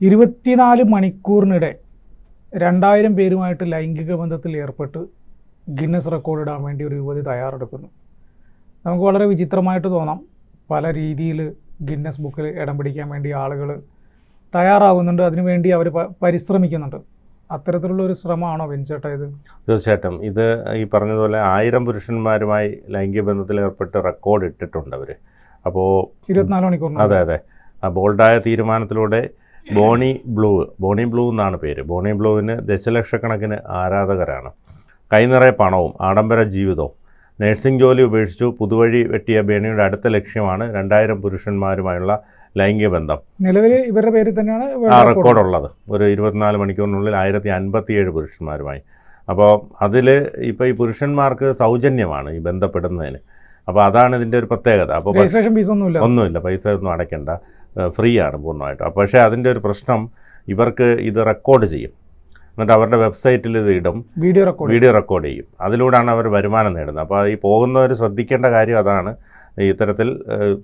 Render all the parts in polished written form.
24 മണിക്കൂറിനിടെ 2000 പേരുമായിട്ട് ലൈംഗിക ബന്ധത്തിൽ ഏർപ്പെട്ട് ഗിന്നസ് റെക്കോർഡ് ഇടാൻ വേണ്ടി ഒരു യുവതി തയ്യാറെടുക്കുന്നു. നമുക്ക് വളരെ വിചിത്രമായിട്ട് തോന്നാം. പല രീതിയിൽ ഗിന്നസ് ബുക്കിൽ ഇടം പിടിക്കാൻ വേണ്ടി ആളുകൾ തയ്യാറാകുന്നുണ്ട്, അതിനുവേണ്ടി അവർ പരിശ്രമിക്കുന്നുണ്ട്. അത്തരത്തിലുള്ള ഒരു ശ്രമമാണോ ബെഞ്ചേട്ടാ ഇത്? തീർച്ചയായിട്ടും ഇത് ഈ പറഞ്ഞതുപോലെ 1000 പുരുഷന്മാരുമായി ലൈംഗിക ബന്ധത്തിൽ ഏർപ്പെട്ട് റെക്കോർഡ് ഇട്ടിട്ടുണ്ട് അവർ. അപ്പോൾ 24 മണിക്കൂർ. അതെ. ആ ബോൾഡായ തീരുമാനത്തിലൂടെ ബോണി ബ്ലൂ എന്നാണ് പേര്. ബോണി ബ്ലൂവിന് ദശലക്ഷക്കണക്കിന് ആരാധകരാണ്. കൈനിറയെ പണവും ആഡംബര ജീവിതവും. നഴ്സിംഗ് ജോലി ഉപേക്ഷിച്ചു പുതുവഴി വെട്ടിയ ബേണിയുടെ അടുത്ത ലക്ഷ്യമാണ് 2000 പുരുഷന്മാരുമായുള്ള ലൈംഗിക ബന്ധം. നിലവിൽ ഇവരുടെ പേരിൽ തന്നെയാണ് ആ റെക്കോർഡുള്ളത്. ഒരു 24 മണിക്കൂറിനുള്ളിൽ 1057 പുരുഷന്മാരുമായി. അപ്പോൾ അതിൽ ഇപ്പോൾ ഈ പുരുഷന്മാർക്ക് സൗജന്യമാണ് ഈ ബന്ധപ്പെടുന്നതിന്. അപ്പോൾ അതാണ് ഇതിൻ്റെ ഒരു പ്രത്യേകത. അപ്പോൾ രജിസ്ട്രേഷൻ ഫീസ് ഒന്നുമില്ല, പൈസ ഒന്നും അടയ്ക്കേണ്ട, ഫ്രീ ആണ് പൂർണ്ണമായിട്ടും. അപ്പോൾ പക്ഷേ അതിൻ്റെ ഒരു പ്രശ്നം, ഇവർക്ക് ഇത് റെക്കോർഡ് ചെയ്യും, എന്നിട്ട് അവരുടെ വെബ്സൈറ്റിൽ ഇത് ഇടും, വീഡിയോ റെക്കോർഡ് ചെയ്യും. അതിലൂടെയാണ് അവർ വരുമാനം നേടുന്നത്. അപ്പോൾ ഈ പോകുന്നവർ ശ്രദ്ധിക്കേണ്ട കാര്യം അതാണ്, ഇത്തരത്തിൽ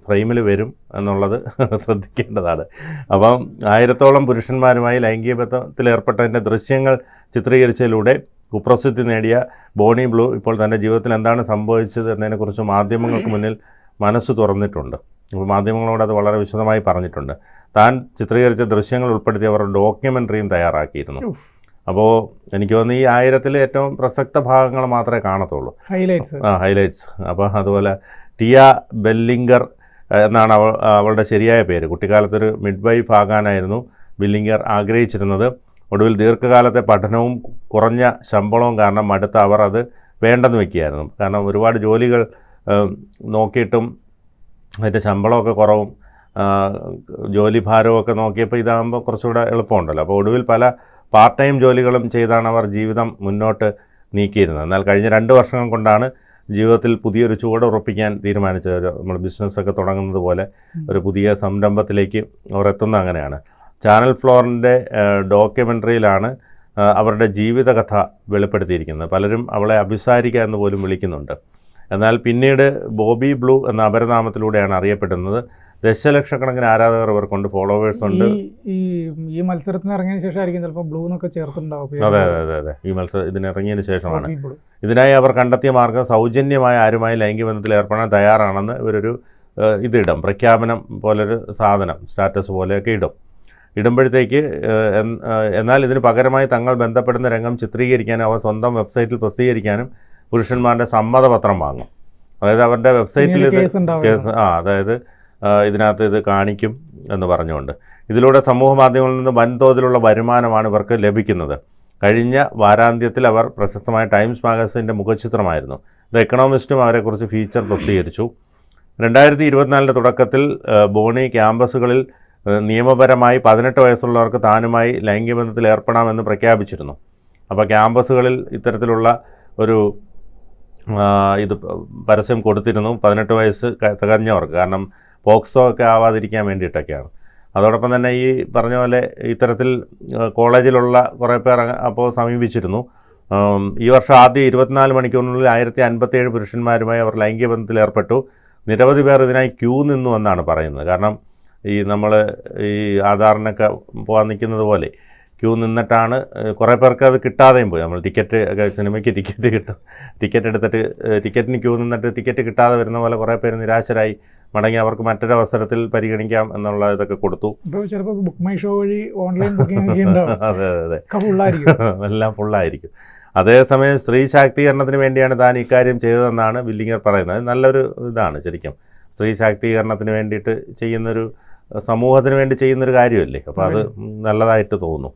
ഫ്രെയിമിൽ വരും എന്നുള്ളത് ശ്രദ്ധിക്കേണ്ടതാണ്. അപ്പം 1000-ഓളം പുരുഷന്മാരുമായി ലൈംഗിക ബന്ധത്തിൽ ഏർപ്പെട്ടതിൻ്റെ ദൃശ്യങ്ങൾ ചിത്രീകരിച്ചതിലൂടെ കുപ്രസിദ്ധി നേടിയ ബോണി ബ്ലൂ ഇപ്പോൾ തൻ്റെ ജീവിതത്തിൽ എന്താണ് സംഭവിച്ചത് എന്നതിനെക്കുറിച്ച് മാധ്യമങ്ങൾക്ക് മുന്നിൽ മനസ്സ് തുറന്നിട്ടുണ്ട്. അപ്പോൾ മാധ്യമങ്ങളോട് അത് വളരെ വിശദമായി പറഞ്ഞിട്ടുണ്ട്. താൻ ചിത്രീകരിച്ച ദൃശ്യങ്ങൾ ഉൾപ്പെടുത്തി അവർ ഡോക്യുമെൻ്ററിയും തയ്യാറാക്കിയിരുന്നു. അപ്പോൾ എനിക്ക് തോന്നുന്നു ഈ 1000-ൽ ഏറ്റവും പ്രസക്ത ഭാഗങ്ങൾ മാത്രമേ കാണത്തുള്ളൂ, ഹൈലൈറ്റ്സ്. അപ്പോൾ അതുപോലെ ടിയ ബെല്ലിംഗർ എന്നാണ് അവളുടെ ശരിയായ പേര്. കുട്ടിക്കാലത്തൊരു മിഡ് വൈഫ് ആകാനായിരുന്നു ബില്ലിംഗർ ആഗ്രഹിച്ചിരുന്നത്. ഒടുവിൽ ദീർഘകാലത്തെ പഠനവും കുറഞ്ഞ ശമ്പളവും കാരണം മടുത്ത അവർ അത് വേണ്ടെന്ന് വെക്കുകയായിരുന്നു. കാരണം ഒരുപാട് ജോലികൾ നോക്കിയിട്ടും അതിൻ്റെ ശമ്പളമൊക്കെ കുറവും ജോലിഭാരവും ഒക്കെ നോക്കിയപ്പോൾ ഇതാകുമ്പോൾ കുറച്ചുകൂടെ എളുപ്പമുണ്ടല്ലോ. അപ്പോൾ ഒടുവിൽ പല പാർട്ട് ടൈം ജോലികളും ചെയ്താണ് അവർ ജീവിതം മുന്നോട്ട് നീക്കിയിരുന്നത്. എന്നാൽ കഴിഞ്ഞ 2 വർഷങ്ങൾ കൊണ്ടാണ് ജീവിതത്തിൽ പുതിയൊരു ചുവട് ഉറപ്പിക്കാൻ തീരുമാനിച്ചത്. നമ്മൾ ബിസിനസ്സൊക്കെ തുടങ്ങുന്നത് പോലെ ഒരു പുതിയ സംരംഭത്തിലേക്ക് അവർ എത്തുന്നത് അങ്ങനെയാണ്. ചാനൽ ഫ്ലോറിൻ്റെ ഡോക്യുമെൻ്ററിയിലാണ് അവരുടെ ജീവിതകഥ വെളിപ്പെടുത്തിയിരിക്കുന്നത്. പലരും അവളെ അഭിസാരിക എന്ന് പോലും വിളിക്കുന്നുണ്ട്. എന്നാൽ പിന്നീട് ബോബി ബ്ലൂ എന്ന അപരനാമത്തിലൂടെയാണ് അറിയപ്പെടുന്നത്. ദശലക്ഷക്കണക്കിന് ആരാധകർ ഇവർക്കുണ്ട്, ഫോളോവേഴ്സ് ഉണ്ട്. ഈ മത്സരത്തിന് ഇറങ്ങിയതിന് ശേഷമായിരിക്കും ചിലപ്പോൾ ബ്ലൂ എന്നൊക്കെ ചേർത്തുണ്ടാവും. അതെ. ഈ മത്സരം ഇതിനിറങ്ങിയതിന് ശേഷമാണ്. ഇതിനായി അവർ കണ്ടെത്തിയ മാർഗം സൗജന്യമായ ആരുമായി ലൈംഗിക ബന്ധത്തിൽ ഏർപ്പെടാൻ തയ്യാറാണെന്ന് ഇവരൊരു ഇതിടും, പ്രഖ്യാപനം പോലൊരു സാധനം, സ്റ്റാറ്റസ് പോലെയൊക്കെ ഇടുമ്പോഴത്തേക്ക് എന്നാൽ ഇതിന് പകരമായി തങ്ങൾ ബന്ധപ്പെടുന്ന രംഗം ചിത്രീകരിക്കാനും അവർ സ്വന്തം വെബ്സൈറ്റിൽ പ്രസിദ്ധീകരിക്കാനും പുരുഷന്മാരുടെ സമ്മതപത്രം വാങ്ങും. അതായത് അവരുടെ വെബ്സൈറ്റിൽ അതായത് ഇതിനകത്ത് ഇത് കാണിക്കും എന്ന് പറഞ്ഞുകൊണ്ട്. ഇതിലൂടെ സമൂഹ മാധ്യമങ്ങളിൽ നിന്ന് വൻതോതിലുള്ള വരുമാനമാണ് ഇവർക്ക് ലഭിക്കുന്നത്. കഴിഞ്ഞ വാരാന്ത്യത്തിൽ അവർ പ്രശസ്തമായ ടൈംസ് മാഗസിൻ്റെ മുഖചിത്രമായിരുന്നു. ദ എക്കണോമിസ്റ്റും അവരെക്കുറിച്ച് ഫീച്ചർ പ്രസിദ്ധീകരിച്ചു. 2024 തുടക്കത്തിൽ ബോണി ക്യാമ്പസുകളിൽ നിയമപരമായി 18 വയസ്സുള്ളവർക്ക് താനുമായി ലൈംഗിക ബന്ധത്തിൽ ഏർപ്പെടാമെന്ന് പ്രഖ്യാപിച്ചിരുന്നു. അപ്പോൾ ക്യാമ്പസുകളിൽ ഇത്തരത്തിലുള്ള ഒരു ഇത് പരസ്യം കൊടുത്തിരുന്നു, 18 വയസ്സ് തികഞ്ഞവർക്ക്. കാരണം പോക്സോ ഒക്കെ ആവാതിരിക്കാൻ വേണ്ടിയിട്ടൊക്കെയാണ്. അതോടൊപ്പം തന്നെ ഈ പറഞ്ഞ പോലെ ഇത്തരത്തിൽ കോളേജിലുള്ള കുറേ പേർ അപ്പോൾ സമീപിച്ചിരുന്നു. ഈ വർഷം ആദ്യം 24 മണിക്കൂറിനുള്ളിൽ 1057 പുരുഷന്മാരുമായി അവർ ലൈംഗിക ബന്ധത്തിൽ ഏർപ്പെട്ടു. നിരവധി പേർ ഇതിനായി ക്യൂ നിന്നു എന്നാണ് പറയുന്നത്. കാരണം ഈ നമ്മൾ ഈ ആധാറിനൊക്കെ പോകാൻ നിൽക്കുന്നത് പോലെ ക്യൂ നിന്നിട്ടാണ്. കുറേ പേർക്ക് അത് കിട്ടാതെയും പോയി. നമ്മൾ സിനിമയ്ക്ക് ടിക്കറ്റ് എടുത്തിട്ട് ടിക്കറ്റിന് ക്യൂ നിന്നിട്ട് ടിക്കറ്റ് കിട്ടാതെ വരുന്ന പോലെ കുറേ പേര് നിരാശരായി മടങ്ങി അവർക്ക് മറ്റൊരു അവസരത്തിൽ പരിഗണിക്കാം എന്നുള്ള ഇതൊക്കെ കൊടുത്തു. ചിലപ്പോൾ ബുക്ക് മൈ ഷോ വഴി ഓൺലൈൻ ബുക്കിംഗ് അതെ എല്ലാം ഫുള്ളായിരിക്കും. അതേസമയം സ്ത്രീ ശാക്തീകരണത്തിന് വേണ്ടിയാണ് താൻ ഇക്കാര്യം ചെയ്തതെന്നാണ് ബില്ലിംഗർ പറയുന്നത്. നല്ലൊരു ഇതാണ് ശരിക്കും. സ്ത്രീ ശാക്തീകരണത്തിന് വേണ്ടിയിട്ട് ചെയ്യുന്നൊരു, സമൂഹത്തിന് വേണ്ടി ചെയ്യുന്നൊരു കാര്യമല്ലേ. അപ്പോൾ അത് നല്ലതായിട്ട് തോന്നുന്നു.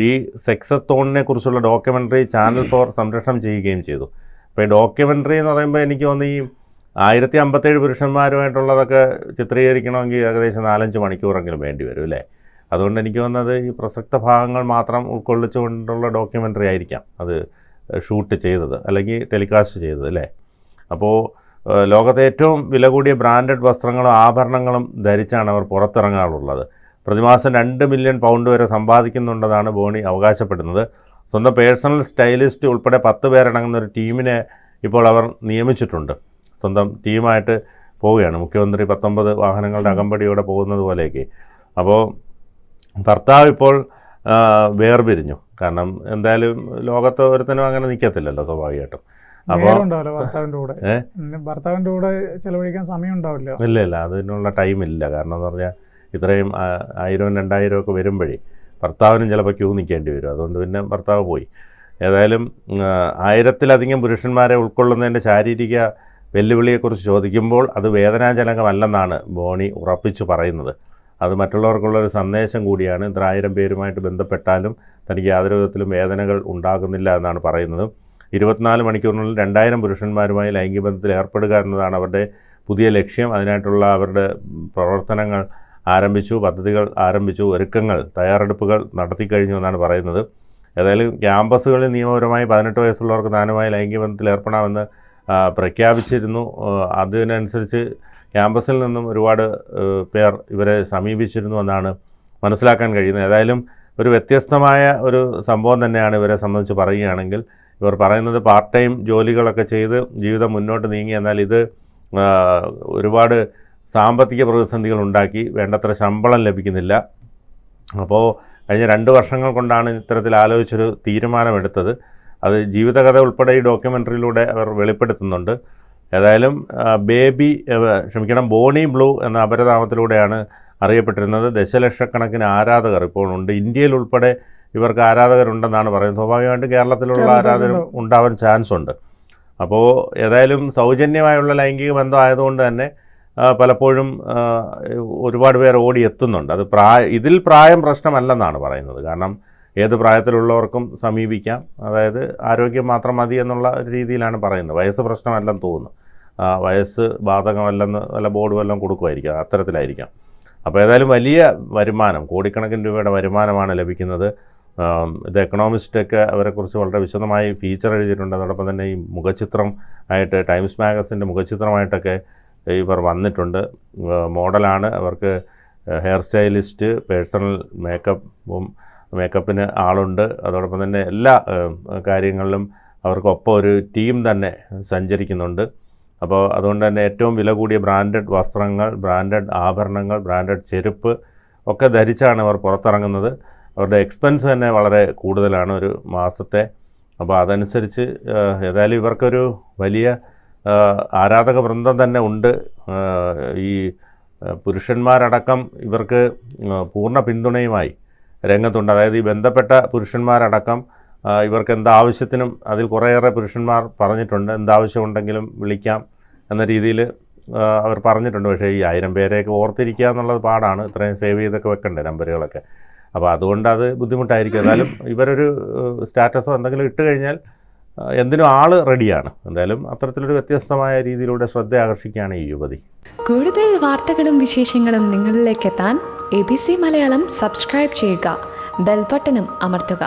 ഈ സെക്സത്തോണിനെ കുറിച്ചുള്ള ഡോക്യുമെൻ്ററി ചാനൽ 4 സംരക്ഷണം ചെയ്യുകയും ചെയ്തു. അപ്പോൾ ഈ ഡോക്യുമെൻ്ററി എന്ന് പറയുമ്പോൾ എനിക്ക് തോന്നുന്നു ഈ 1057 പുരുഷന്മാരുമായിട്ടുള്ളതൊക്കെ ചിത്രീകരിക്കണമെങ്കിൽ ഏകദേശം 4-5 മണിക്കൂറെങ്കിലും വേണ്ടി വരും അല്ലേ. അതുകൊണ്ട് എനിക്ക് തോന്നുന്നത് ഈ പ്രസക്ത ഭാഗങ്ങൾ മാത്രം ഉൾക്കൊള്ളിച്ചുകൊണ്ടുള്ള ഡോക്യുമെൻ്ററി ആയിരിക്കാം അത് ഷൂട്ട് ചെയ്തത് അല്ലെങ്കിൽ ടെലികാസ്റ്റ് ചെയ്തത് അല്ലേ. അപ്പോൾ ലോകത്തെ ഏറ്റവും വില കൂടിയ ബ്രാൻഡഡ് വസ്ത്രങ്ങളും ആഭരണങ്ങളും ധരിച്ചാണ് അവർ പുറത്തിറങ്ങാറുള്ളത്. പ്രതിമാസം 2 മില്യൺ പൗണ്ട് വരെ സമ്പാദിക്കുന്നുണ്ടെന്നാണ് ബോണി അവകാശപ്പെടുന്നത്. സ്വന്തം പേഴ്സണൽ സ്റ്റൈലിസ്റ്റ് ഉൾപ്പെടെ 10 പേരടങ്ങുന്ന ഒരു ടീമിനെ ഇപ്പോൾ അവർ നിയമിച്ചിട്ടുണ്ട്. സ്വന്തം ടീമായിട്ട് പോവുകയാണ്. മുഖ്യമന്ത്രി 19 വാഹനങ്ങളുടെ അകമ്പടിയോടെ പോകുന്നത് പോലെയൊക്കെ. അപ്പോൾ ഭർത്താവ് ഇപ്പോൾ വേർപിരിഞ്ഞു. കാരണം എന്തായാലും ലോകത്ത് ഒരുത്തനും അങ്ങനെ നിൽക്കത്തില്ലല്ലോ സ്വാഭാവികമായിട്ടും. അപ്പോൾ ഉണ്ടാവില്ല ഭർത്താവിൻ്റെ കൂടെ ചിലവഴിക്കാൻ സമയം ഉണ്ടാവില്ല. ഇല്ല അതിനുള്ള ടൈമില്ല. കാരണം എന്ന് പറഞ്ഞാൽ ഇത്രയും 1000-2000 ഒക്കെ വരുമ്പോഴേ ഭർത്താവിനും ചിലപ്പോൾ ക്യൂ നിൽക്കേണ്ടി വരും. അതുകൊണ്ട് പിന്നെ ഭർത്താവ് പോയി. ഏതായാലും 1000-ലധികം പുരുഷന്മാരെ ഉൾക്കൊള്ളുന്നതിൻ്റെ ശാരീരിക വെല്ലുവിളിയെക്കുറിച്ച് ചോദിക്കുമ്പോൾ അത് വേദനാജനകമല്ലെന്നാണ് ബോണി ഉറപ്പിച്ചു പറയുന്നത്. അത് മറ്റുള്ളവർക്കുള്ളൊരു സന്ദേശം കൂടിയാണ്. ഇത്ര 1000 പേരുമായിട്ട് ബന്ധപ്പെട്ടാലും തനിക്ക് യാതൊരു വിധത്തിലും വേദനകൾ ഉണ്ടാകുന്നില്ല എന്നാണ് പറയുന്നത്. 24 മണിക്കൂറിനുള്ളിൽ 2000 പുരുഷന്മാരുമായി ലൈംഗിക ബന്ധത്തിൽ ഏർപ്പെടുക എന്നതാണ് അവരുടെ പുതിയ ലക്ഷ്യം. അതിനായിട്ടുള്ള അവരുടെ പ്രവർത്തനങ്ങൾ ആരംഭിച്ചു, പദ്ധതികൾ ആരംഭിച്ചു, ഒരുക്കങ്ങൾ, തയ്യാറെടുപ്പുകൾ നടത്തിക്കഴിഞ്ഞു എന്നാണ് പറയുന്നത്. ഏതായാലും ക്യാമ്പസുകളിൽ നിയമപരമായി 18 വയസ്സുള്ളവർക്ക് ദാനമായി ലൈംഗിക ബന്ധത്തിൽ ഏർപ്പെടാമെന്ന് പ്രഖ്യാപിച്ചിരുന്നു. അതിനനുസരിച്ച് ക്യാമ്പസിൽ നിന്നും ഒരുപാട് പേർ ഇവരെ സമീപിച്ചിരുന്നു എന്നാണ് മനസ്സിലാക്കാൻ കഴിയുന്നത്. ഏതായാലും ഒരു വ്യത്യസ്തമായ ഒരു സംഭവം തന്നെയാണ് ഇവരെ സംബന്ധിച്ച് പറയുകയാണെങ്കിൽ. ഇവർ പറയുന്നത് പാർട്ട് ടൈം ജോലികളൊക്കെ ചെയ്ത് ജീവിതം മുന്നോട്ട് നീങ്ങി. എന്നാൽ ഇത് ഒരുപാട് സാമ്പത്തിക പ്രതിസന്ധികൾ ഉണ്ടാക്കി. വേണ്ടത്ര ശമ്പളം ലഭിക്കുന്നില്ല. അപ്പോൾ കഴിഞ്ഞ 2 വർഷങ്ങൾ കൊണ്ടാണ് ഇത്തരത്തിൽ ആലോചിച്ചൊരു തീരുമാനമെടുത്തത്. അത് ജീവിതകഥ ഉൾപ്പെടെ ഈ ഡോക്യുമെൻ്ററിയിലൂടെ അവർ വെളിപ്പെടുത്തുന്നുണ്ട്. ഏതായാലും ബോണി ബ്ലൂ എന്ന അപരനാമത്തിലൂടെയാണ് അറിയപ്പെട്ടിരുന്നത്. ദശലക്ഷക്കണക്കിന് ആരാധകർ ഇപ്പോൾ ഉണ്ട്. ഇന്ത്യയിൽ ഉൾപ്പെടെ ഇവർക്ക് ആരാധകരുണ്ടെന്നാണ് പറയുന്നത്. സ്വാഭാവികമായിട്ടും കേരളത്തിലുള്ള ആരാധകരും ഉണ്ടാവാൻ ചാൻസ് ഉണ്ട്. അപ്പോൾ ഏതായാലും സൗജന്യമായുള്ള ലൈംഗിക ബന്ധം ആയതുകൊണ്ട് തന്നെ പലപ്പോഴും ഒരുപാട് പേർ ഓടി എത്തുന്നുണ്ട്. അത് ഇതിൽ പ്രായം പ്രശ്നമല്ലെന്നാണ് പറയുന്നത്. കാരണം ഏത് പ്രായത്തിലുള്ളവർക്കും സമീപിക്കാം. അതായത് ആരോഗ്യം മാത്രം മതി എന്നുള്ള രീതിയിലാണ് പറയുന്നത്. വയസ്സ് പ്രശ്നമല്ലെന്ന് തോന്നുന്നു. വയസ്സ് ബാധകമല്ലെന്ന് വല്ല ബോർഡ് വല്ലതും കൊടുക്കുമായിരിക്കാം, അത്തരത്തിലായിരിക്കാം. അപ്പോൾ ഏതായാലും വലിയ വരുമാനം, കോടിക്കണക്കിന് രൂപയുടെ വരുമാനമാണ് ലഭിക്കുന്നത്. ഇത് എക്കണോമിസ്റ്റൊക്കെ അവരെക്കുറിച്ച് വളരെ വിശദമായി ഫീച്ചർ എഴുതിയിട്ടുണ്ട്. അതോടൊപ്പം തന്നെ ഈ മുഖചിത്രം ആയിട്ട് ടൈംസ് മാഗസിൻ്റെ മുഖചിത്രമായിട്ടൊക്കെ ഇവർ വന്നിട്ടുണ്ട്. മോഡലാണ്. അവർക്ക് ഹെയർ സ്റ്റൈലിസ്റ്റ്, പേഴ്സണൽ മേക്കപ്പിന് ആളുണ്ട്. അതോടൊപ്പം തന്നെ എല്ലാ കാര്യങ്ങളിലും അവർക്കൊപ്പം ഒരു ടീം തന്നെ സഞ്ചരിക്കുന്നുണ്ട്. അപ്പോൾ അതുകൊണ്ട് തന്നെ ഏറ്റവും വില കൂടിയ ബ്രാൻഡഡ് വസ്ത്രങ്ങൾ, ബ്രാൻഡഡ് ആഭരണങ്ങൾ, ബ്രാൻഡഡ് ചെരുപ്പ് ഒക്കെ ധരിച്ചാണ് അവർ പുറത്തിറങ്ങുന്നത്. അവരുടെ എക്സ്പെൻസ് തന്നെ വളരെ കൂടുതലാണ് ഒരു മാസത്തെ. അപ്പോൾ അതനുസരിച്ച് ഏതായാലും ഇവർക്കൊരു വലിയ ആരാധക വൃന്ദം തന്നെ ഉണ്ട്. ഈ പുരുഷന്മാരടക്കം ഇവർക്ക് പൂർണ്ണ പിന്തുണയുമായി രംഗത്തുണ്ട്. അതായത് ഈ ബന്ധപ്പെട്ട പുരുഷന്മാരടക്കം ഇവർക്ക് എന്താവശ്യത്തിനും, അതിൽ കുറേയേറെ പുരുഷന്മാർ പറഞ്ഞിട്ടുണ്ട്, എന്താവശ്യമുണ്ടെങ്കിലും വിളിക്കാം എന്ന രീതിയിൽ അവർ പറഞ്ഞിട്ടുണ്ട്. പക്ഷേ ഈ 1000 പേരെയൊക്കെ ഓർത്തിരിക്കുക എന്നുള്ളത് പാടാണ്. ഇത്രയും സേവ് ചെയ്തൊക്കെ വെക്കണ്ടേ നമ്പറുകളൊക്കെ. അപ്പോൾ അതുകൊണ്ട് അത് ബുദ്ധിമുട്ടായിരിക്കും. എന്നാലും ഇവരൊരു സ്റ്റാറ്റസോ എന്തെങ്കിലും ഇട്ട് കഴിഞ്ഞാൽ എന്തിനും ആള് റെഡിയാണ്. എന്തായാലും അത്തരത്തിലൊരു വ്യത്യസ്തമായ രീതിയിലൂടെ ശ്രദ്ധ ആകർഷിക്കുകയാണ് ഈ യുവതി. കൂടുതൽ വാർത്തകളും വിശേഷങ്ങളും നിങ്ങളിലേക്ക് എത്താൻ ABC മലയാളം സബ്സ്ക്രൈബ് ചെയ്യുക, ബെൽ ബട്ടണും അമർത്തുക.